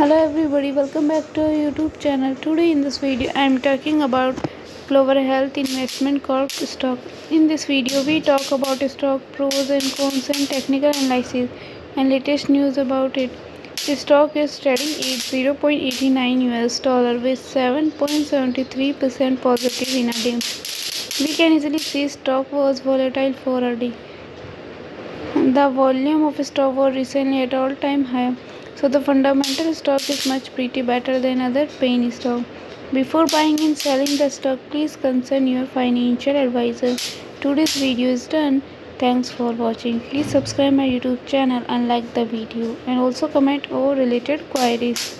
Hello everybody, welcome back to our YouTube channel. Today in this video I am talking about Clover Health Investment Corp stock. In this video we talk about stock pros and cons and technical analysis and latest news about it. The stock is trading at $0.89 with 7.73% positive in a day. We can easily see stock was volatile for a day. The volume of stock was recently at all-time high, so the fundamental stock is much pretty better than other penny stock. Before buying and selling the stock, please consult your financial advisor. Today's video is done. Thanks for watching. Please subscribe my YouTube channel and like the video, and also comment all related queries.